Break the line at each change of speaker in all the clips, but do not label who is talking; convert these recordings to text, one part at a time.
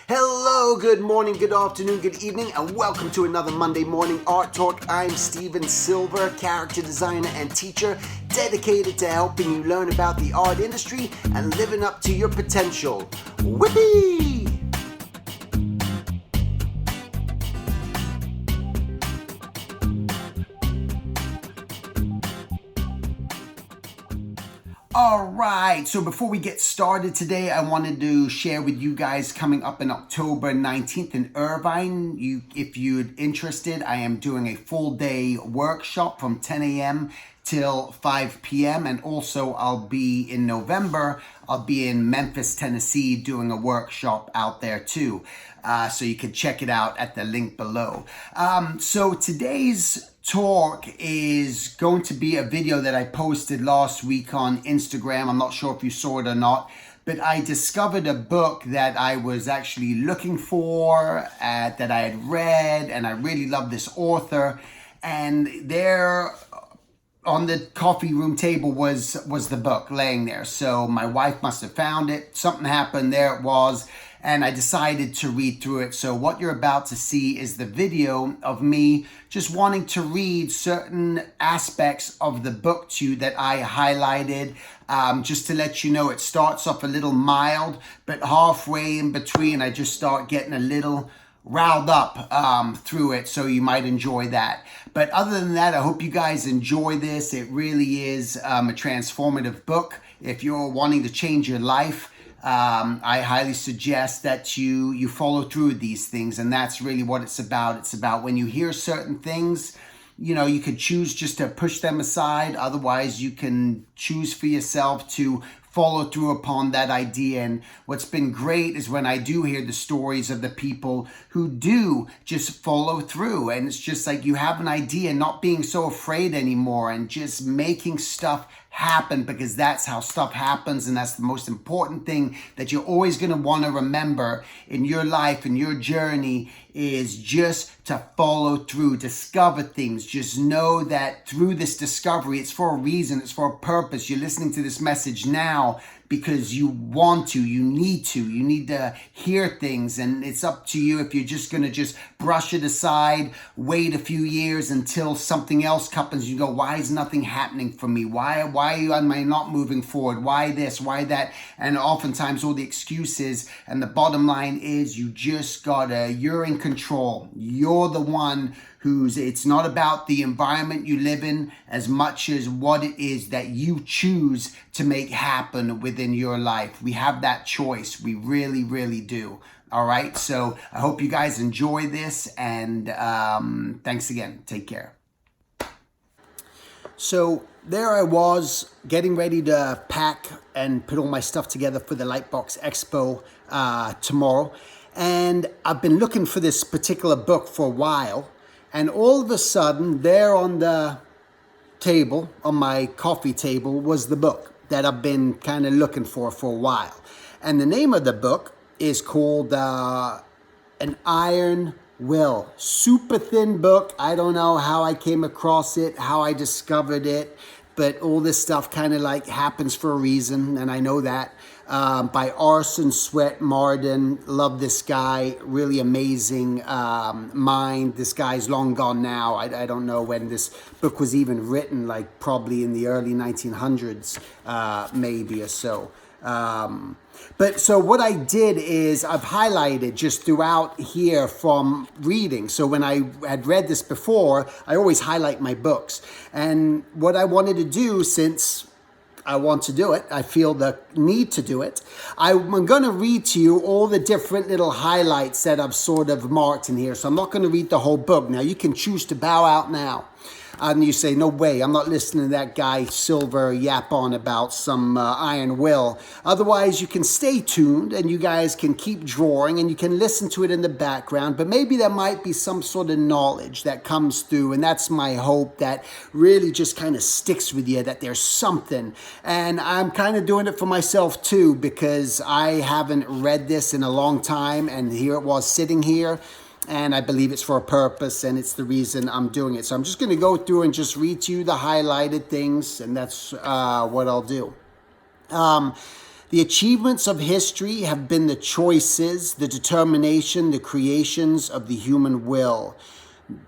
Hello, good morning, good afternoon, good evening, and welcome to another Monday Morning Art Talk. I'm Steven Silver, character designer and teacher, dedicated to helping you learn about the art industry and living up to your potential. Whippy! All right, so before we get started today, I wanted to share with you guys coming up in October 19th in Irvine. If you're interested, I am doing a full day workshop from 10 a.m. till 5 p.m. And also I'll be in November, I'll be in Memphis, Tennessee doing a workshop out there too. So you can check it out at the link below. So today's talk is going to be a video that I posted last week on Instagram. I'm not sure if you saw it or not, but I discovered a book that I was actually looking for, that I had read, and I really love this author. And there on the coffee room table was the book laying there. So my wife must have found it. Something happened, there it was. And I decided to read through it. So what you're about to see is the video of me just wanting to read certain aspects of the book to you that I highlighted. Just to let you know, it starts off a little mild, but halfway in between, I just start getting a little riled up through it. So you might enjoy that. But other than that, I hope you guys enjoy this. It really is a transformative book. If you're wanting to change your life, I highly suggest that you follow through with these things, and that's really what it's about. It's about when you hear certain things, you could choose just to push them aside. Otherwise, you can choose for yourself to follow through upon that idea. And what's been great is when I do hear the stories of the people who do just follow through, and it's just like you have an idea, not being so afraid anymore and just making stuff happen, because that's how stuff happens, and that's the most important thing that you're always going to want to remember in your life and your journey is just to follow through, discover things. Just know that through this discovery, it's for a reason, it's for a purpose. You're listening to this message now because you want to, you need to hear things, and it's up to you if you're just going to just brush it aside, wait a few years until something else happens. You go, why is nothing happening for me? Why am I not moving forward? Why this? Why that? And oftentimes all the excuses, and the bottom line is you're in control. You're the one it's not about the environment you live in as much as what it is that you choose to make happen within your life. We have that choice. We really, really do. All right. So I hope you guys enjoy this, and thanks again. Take care. So there I was getting ready to pack and put all my stuff together for the Lightbox Expo tomorrow. And I've been looking for this particular book for a while. And all of a sudden, there on the table, on my coffee table, was the book that I've been kind of looking for a while. And the name of the book is called An Iron Will. Super thin book. I don't know how I came across it, how I discovered it, but all this stuff kind of like happens for a reason, and I know that. By Orison, Swett, Marden. Love this guy. Really amazing mind. This guy's long gone now. I don't know when this book was even written, like probably in the early 1900s, maybe or so. But so what I did is I've highlighted just throughout here from reading. So when I had read this before, I always highlight my books. And what I wanted to do, since I want to do it, I feel the need to do it, I'm going to read to you all the different little highlights that I've sort of marked in here. So I'm not going to read the whole book. Now you can choose to bow out now. And you say, no way, I'm not listening to that guy Silver yap on about some iron will. Otherwise, you can stay tuned and you guys can keep drawing and you can listen to it in the background. But maybe there might be some sort of knowledge that comes through. And that's my hope, that really just kind of sticks with you, that there's something. And I'm kind of doing it for myself too, because I haven't read this in a long time. And here it was sitting here. And I believe it's for a purpose, and it's the reason I'm doing it. So I'm just going to go through and just read to you the highlighted things, and that's what I'll do. The achievements of history have been the choices, the determination, the creations of the human will.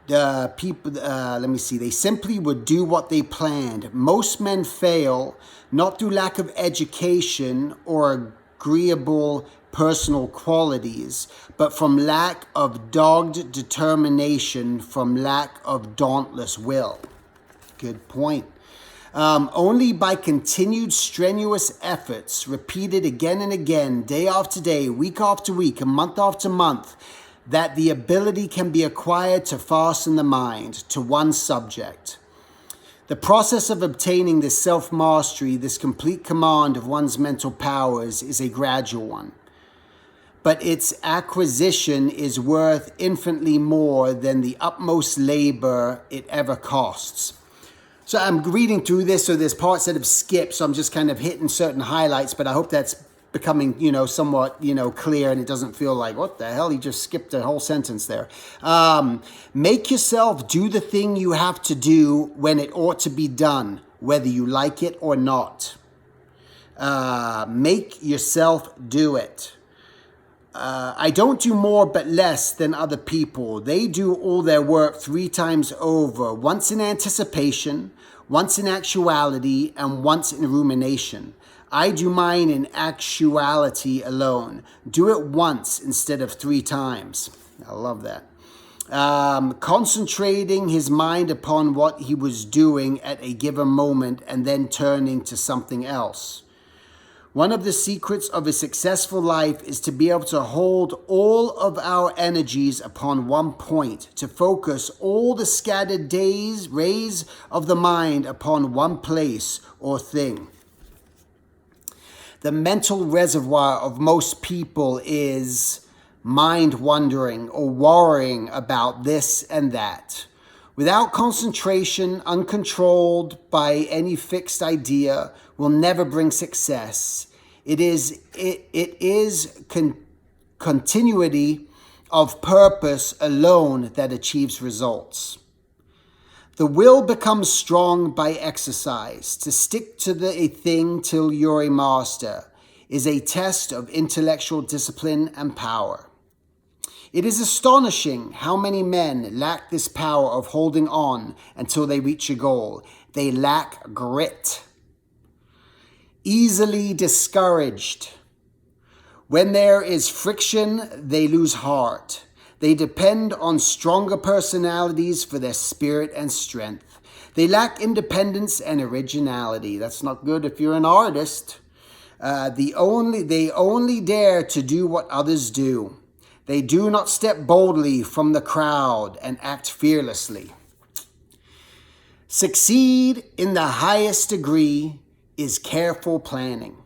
They simply would do what they planned. Most men fail, not through lack of education or agreeable personal qualities, but from lack of dogged determination, from lack of dauntless will. Good point. Only by continued strenuous efforts, repeated again and again, day after day, week after week, and month after month, that the ability can be acquired to fasten the mind to one subject. The process of obtaining this self-mastery, this complete command of one's mental powers, is a gradual one. But its acquisition is worth infinitely more than the utmost labor it ever costs. So I'm reading through this, so there's parts that have skipped, so I'm just kind of hitting certain highlights, but I hope that's becoming, somewhat, clear, and it doesn't feel like, what the hell, he just skipped a whole sentence there. Make yourself do the thing you have to do when it ought to be done, whether you like it or not. Make yourself do it. I don't do more but less than other people. They do all their work 3 times over, once in anticipation, once in actuality, and once in rumination. I do mine in actuality alone. Do it once instead of 3 times. I love that. Concentrating his mind upon what he was doing at a given moment and then turning to something else. One of the secrets of a successful life is to be able to hold all of our energies upon one point, to focus all the scattered rays of the mind upon one place or thing. The mental reservoir of most people is mind wandering or worrying about this and that. Without concentration, uncontrolled by any fixed idea, will never bring success. It is continuity of purpose alone that achieves results. The will becomes strong by exercise. To stick to a thing till you're a master is a test of intellectual discipline and power. It is astonishing how many men lack this power of holding on until they reach a goal. They lack grit. Easily discouraged. When there is friction, they lose heart. They depend on stronger personalities for their spirit and strength. They lack independence and originality. That's not good if you're an artist. They only dare to do what others do. They do not step boldly from the crowd and act fearlessly. Succeed in the highest degree is careful planning.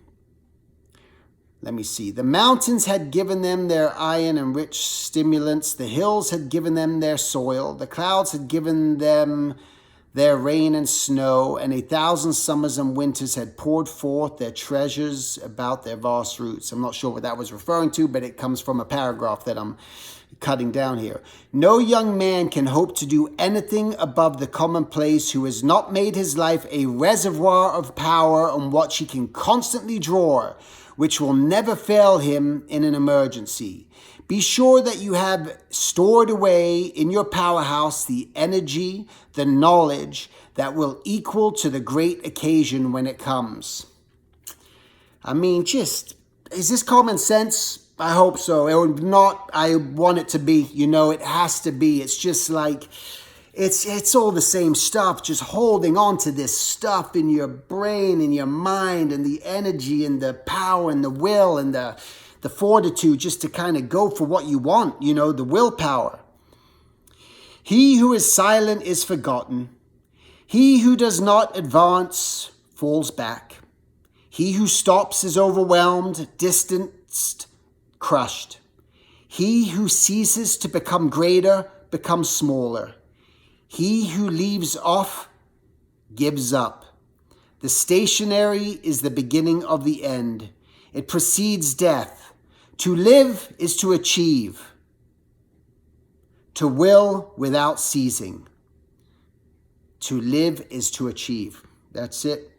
Let me see. The mountains had given them their iron and rich stimulants. The hills had given them their soil. The clouds had given them their rain and snow. And 1,000 summers and winters had poured forth their treasures about their vast roots. I'm not sure what that was referring to, but it comes from a paragraph that I'm cutting down here. No young man can hope to do anything above the commonplace who has not made his life a reservoir of power on which he can constantly draw, which will never fail him in an emergency. Be sure that you have stored away in your powerhouse the energy, the knowledge that will equal to the great occasion when it comes. I mean, is this common sense? I hope so. Or not, I want it to be. It has to be. It's just like, it's all the same stuff, just holding on to this stuff in your brain, in your mind, and the energy and the power and the will and the fortitude just to kind of go for what you want, the willpower. He who is silent is forgotten. He who does not advance falls back. He who stops is overwhelmed, distanced, crushed. He who ceases to become greater becomes smaller. He who leaves off gives up. The stationary is the beginning of the end. It precedes death. To live is to achieve. To will without ceasing. To live is to achieve. That's it.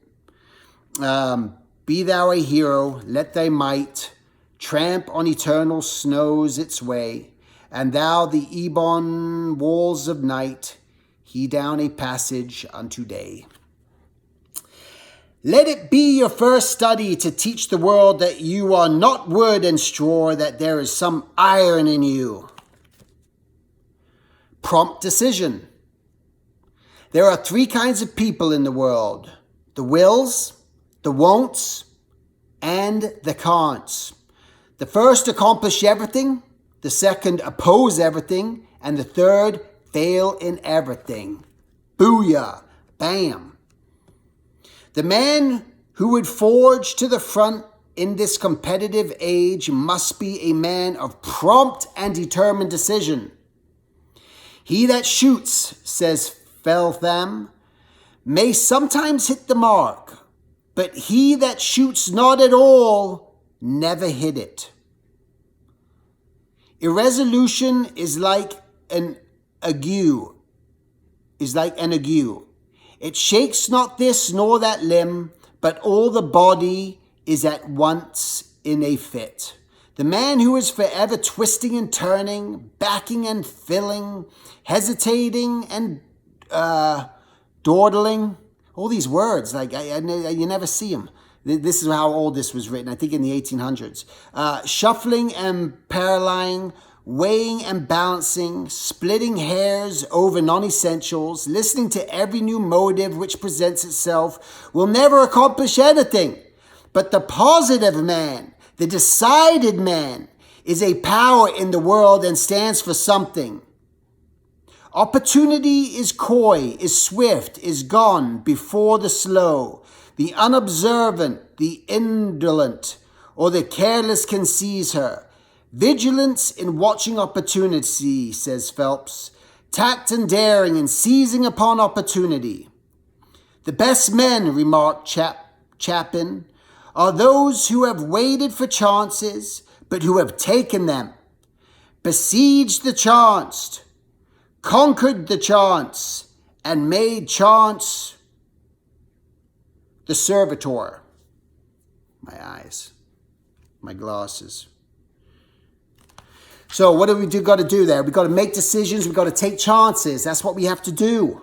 Be thou a hero, let thy might tramp on eternal snows its way, and thou the ebon walls of night hew down a passage unto day. Let it be your first study to teach the world that you are not wood and straw, that there is some iron in you. Prompt decision. There are three kinds of people in the world: the wills, the won'ts, and the can'ts. The first accomplish everything, the second oppose everything, and the third fail in everything. Booyah! Bam! The man who would forge to the front in this competitive age must be a man of prompt and determined decision. He that shoots, says Feltham, may sometimes hit the mark, but he that shoots not at all never hit it. Irresolution is like an ague. It shakes not this nor that limb, but all the body is at once in a fit. The man who is forever twisting and turning, backing and filling, hesitating and dawdling, all these words, you never see them. This is how old this was written, I think in the 1800s. Shuffling and paralying, weighing and balancing, splitting hairs over non-essentials, listening to every new motive which presents itself, will never accomplish anything. But the positive man, the decided man, is a power in the world and stands for something. Opportunity is coy, is swift, is gone before the slow. The unobservant, the indolent, or the careless can seize her. Vigilance in watching opportunity, says Phelps. Tact and daring in seizing upon opportunity. The best men, remarked Chapin, are those who have waited for chances, but who have taken them, besieged the chanced, conquered the chance, and made chance the servitor. My eyes, my glasses. So what do we got to do there? We got to make decisions. We got to take chances. That's what we have to do.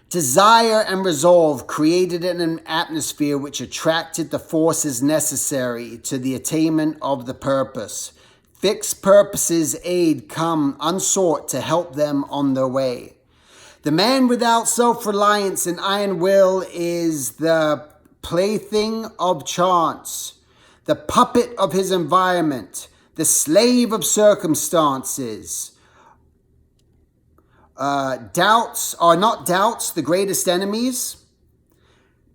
Desire and resolve created an atmosphere which attracted the forces necessary to the attainment of the purpose. Fixed purposes aid come unsought to help them on their way. The man without self-reliance and iron will is the plaything of chance, the puppet of his environment, the slave of circumstances. Doubts are not doubts the greatest enemies.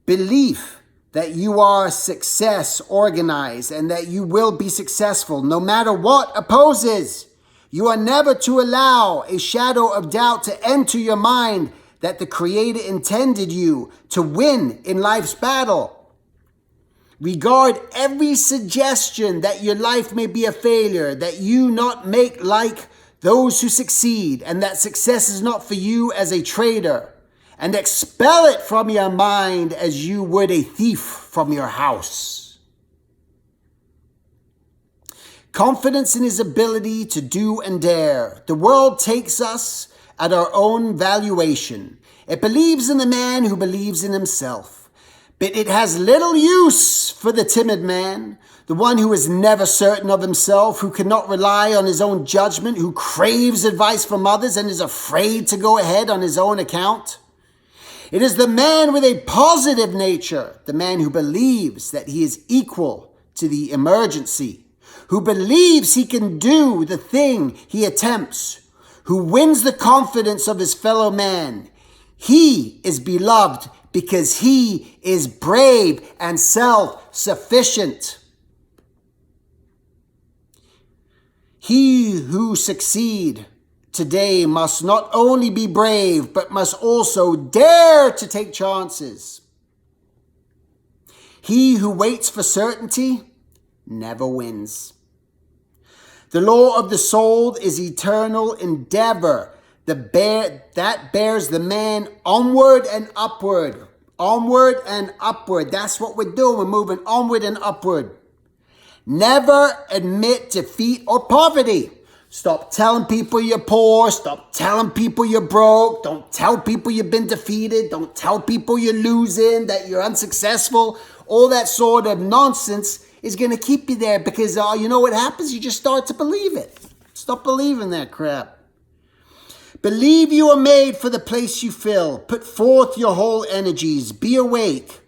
Belief that you are success organized and that you will be successful no matter what opposes. You are never to allow a shadow of doubt to enter your mind that the Creator intended you to win in life's battle. Regard every suggestion that your life may be a failure, that you not make like those who succeed, and that success is not for you as a trader, and expel it from your mind as you would a thief from your house. Confidence in his ability to do and dare. The world takes us at our own valuation. It believes in the man who believes in himself. But it has little use for the timid man, the one who is never certain of himself, who cannot rely on his own judgment, who craves advice from others and is afraid to go ahead on his own account. It is the man with a positive nature, the man who believes that he is equal to the emergency, who believes he can do the thing he attempts, who wins the confidence of his fellow man. He is beloved because he is brave and self-sufficient. He who succeed today must not only be brave, but must also dare to take chances. He who waits for certainty never wins. The law of the soul is eternal endeavor that bears the man onward and upward, Onward and upward. That's what we're doing. We're moving onward and upward. Never admit defeat or poverty. Stop telling people you're poor. Stop telling people you're broke. Don't tell people you've been defeated. Don't tell people you're losing, that you're unsuccessful. All that sort of nonsense is going to keep you there because you know what happens? You just start to believe it. Stop believing that crap. Believe you are made for the place you fill. Put forth your whole energies. Be awake.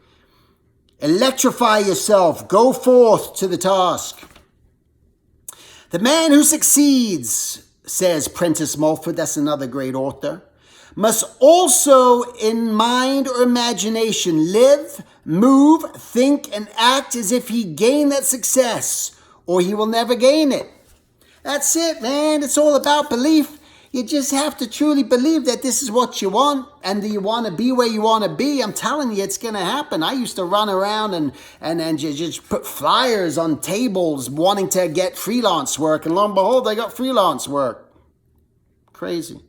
Electrify yourself. Go forth to the task. The man who succeeds, says Prentice Mulford, that's another great author, must also in mind or imagination live, move, think, and act as if he gained that success, or he will never gain it. That's it, man. It's all about belief. You just have to truly believe that this is what you want, and do you want to be where you want to be? I'm telling you, it's going to happen. I used to run around and just put flyers on tables wanting to get freelance work, and lo and behold, I got freelance work. Crazy.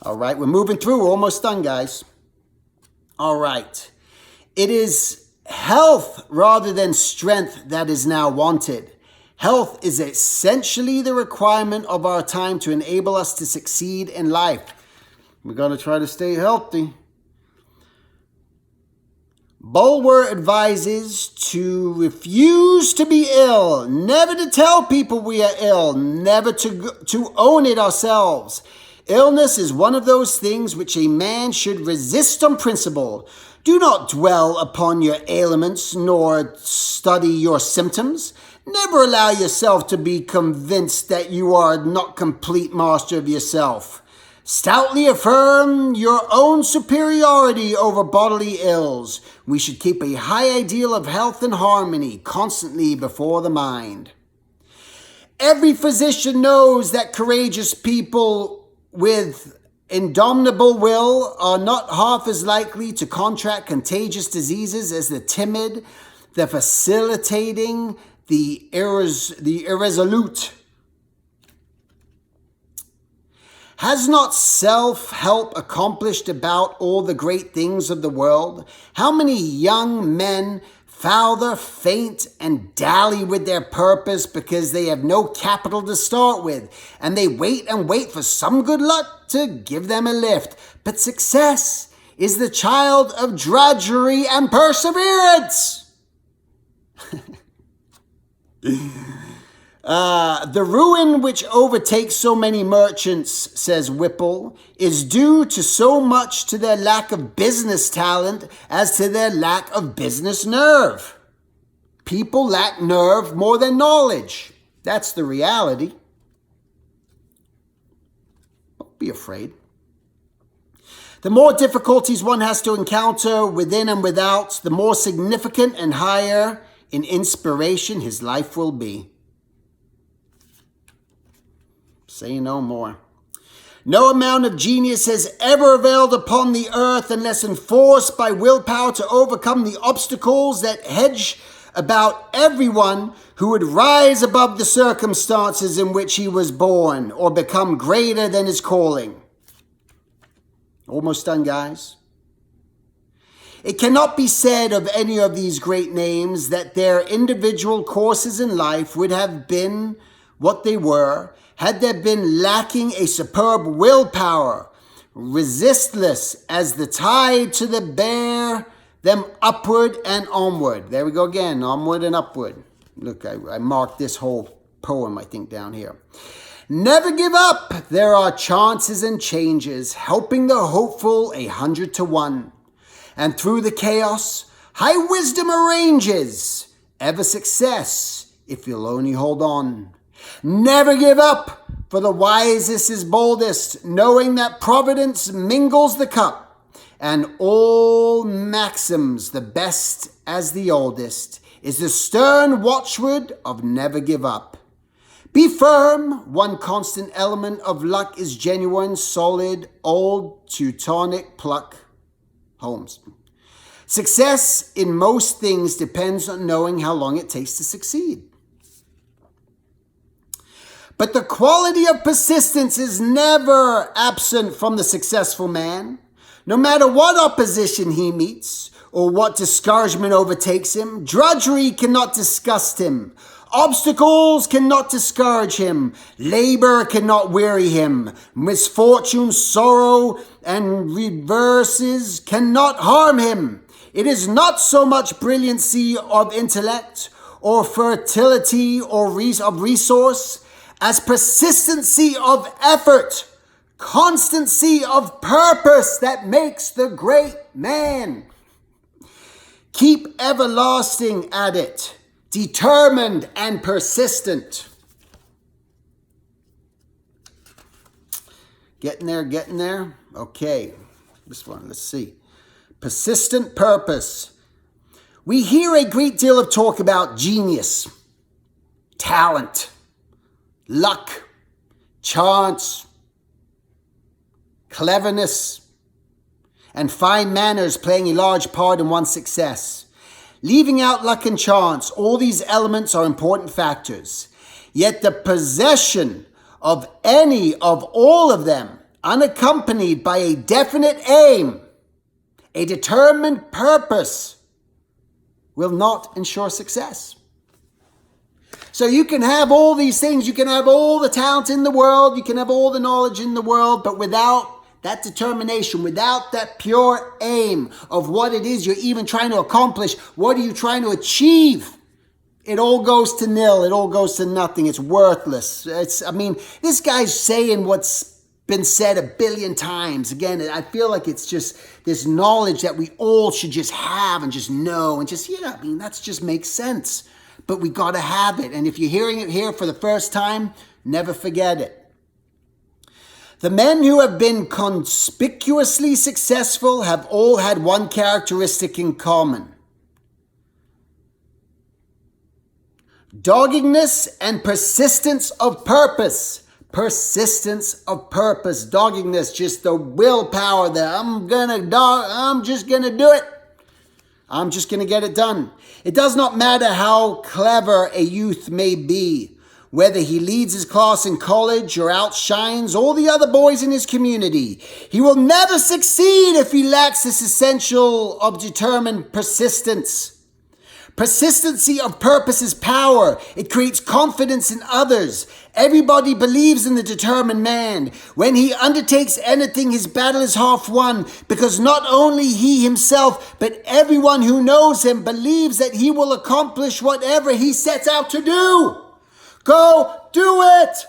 All right, we're moving through. We're almost done, guys. All right. It is health rather than strength that is now wanted. Health is essentially the requirement of our time to enable us to succeed in life. We're going to try to stay healthy. Bulwer advises to refuse to be ill, never to tell people we are ill, never to own it ourselves. Illness is one of those things which a man should resist on principle. Do not dwell upon your ailments, nor study your symptoms. Never allow yourself to be convinced that you are not complete master of yourself. Stoutly affirm your own superiority over bodily ills. We should keep a high ideal of health and harmony constantly before the mind. Every physician knows that courageous people with indomitable will are not half as likely to contract contagious diseases as the timid, the vacillating, the irresolute. Has not self-help accomplished about all the great things of the world? How many young men falter, faint, and dally with their purpose because they have no capital to start with, and they wait and wait for some good luck to give them a lift. But success is the child of drudgery and perseverance. The ruin which overtakes so many merchants, says Whipple, is due to so much to their lack of business talent as to their lack of business nerve. People lack nerve more than knowledge. That's the reality. Don't be afraid. The more difficulties one has to encounter within and without, the more significant and higher in inspiration his life will be. Say no more. No amount of genius has ever availed upon the earth unless enforced by willpower to overcome the obstacles that hedge about everyone who would rise above the circumstances in which he was born or become greater than his calling. Almost done, guys. It cannot be said of any of these great names that their individual courses in life would have been what they were had there been lacking a superb willpower, resistless as the tide to the bear them upward and onward. There we go again, onward and upward. Look, I marked this whole poem, I think, down here. Never give up. There are chances and changes, helping the hopeful 100 to 1. And through the chaos, high wisdom arranges ever success if you'll only hold on. Never give up, for the wisest is boldest, knowing that Providence mingles the cup, and all maxims the best as the oldest is the stern watchword of never give up. Be firm, one constant element of luck is genuine, solid, old Teutonic pluck. Holmes. Success in most things depends on knowing how long it takes to succeed. But the quality of persistence is never absent from the successful man. No matter what opposition he meets or what discouragement overtakes him, drudgery cannot disgust him. Obstacles cannot discourage him. Labor cannot weary him. Misfortune, sorrow, and reverses cannot harm him. It is not so much brilliancy of intellect or fertility or of resource as persistency of effort, constancy of purpose that makes the great man. Keep everlasting at it, determined and persistent. Getting there. Okay, this one, let's see. Persistent purpose. We hear a great deal of talk about genius, talent, luck, chance, cleverness, and fine manners playing a large part in one's success. Leaving out luck and chance, all these elements are important factors. Yet the possession of any of all of them, unaccompanied by a definite aim, a determined purpose, will not ensure success. So you can have all these things, you can have all the talent in the world, you can have all the knowledge in the world, but without that determination, without that pure aim of what it is you're even trying to accomplish, what are you trying to achieve? It all goes to nil. It all goes to nothing. It's worthless. This guy's saying what's been said a billion times. Again, I feel like it's just this knowledge that we all should just have and just know and just, that just makes sense. But we got to have it. And if you're hearing it here for the first time, never forget it. The men who have been conspicuously successful have all had one characteristic in common: doggedness and persistence of purpose. Persistence of purpose, doggedness, just the willpower that I'm just gonna do it. I'm just gonna get it done. It does not matter how clever a youth may be, whether he leads his class in college or outshines all the other boys in his community. He will never succeed if he lacks this essential of determined persistence. Persistency of purpose is power. It creates confidence in others. Everybody believes in the determined man. When he undertakes anything, his battle is half won, because not only he himself, but everyone who knows him believes that he will accomplish whatever he sets out to do. Go do it!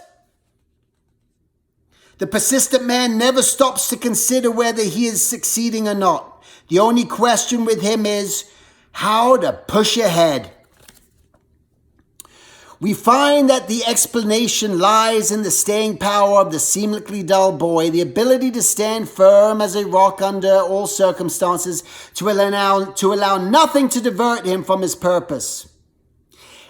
The persistent man never stops to consider whether he is succeeding or not. The only question with him is how to push ahead. We find that the explanation lies in the staying power of the seemingly dull boy, the ability to stand firm as a rock under all circumstances, to allow nothing to divert him from his purpose.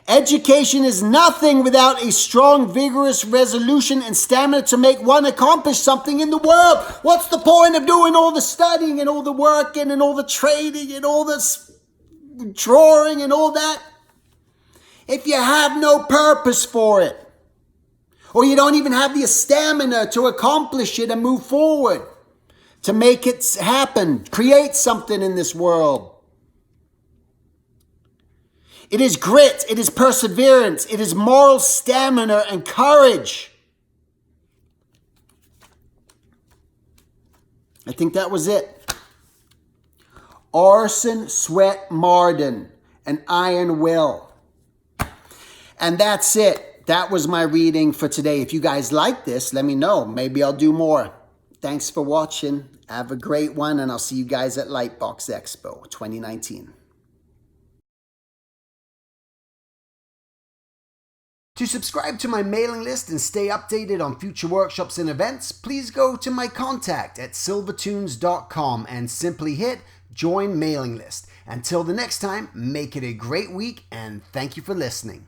Education is nothing without a strong, vigorous resolution and stamina to make one accomplish something in the world. What's the point of doing all the studying and all the working and all the trading and all the drawing and all that if you have no purpose for it? Or you don't even have the stamina to accomplish it and move forward, to make it happen, create something in this world. It is grit, it is perseverance, it is moral stamina and courage. I think that was it. Orison, Swett, Marden, an iron will. And that's it. That was my reading for today. If you guys like this, let me know. Maybe I'll do more. Thanks for watching. Have a great one, and I'll see you guys at Lightbox Expo 2019. To subscribe to my mailing list and stay updated on future workshops and events, please go to my contact at silvertunes.com and simply hit Join Mailing List. Until the next time, make it a great week, and thank you for listening.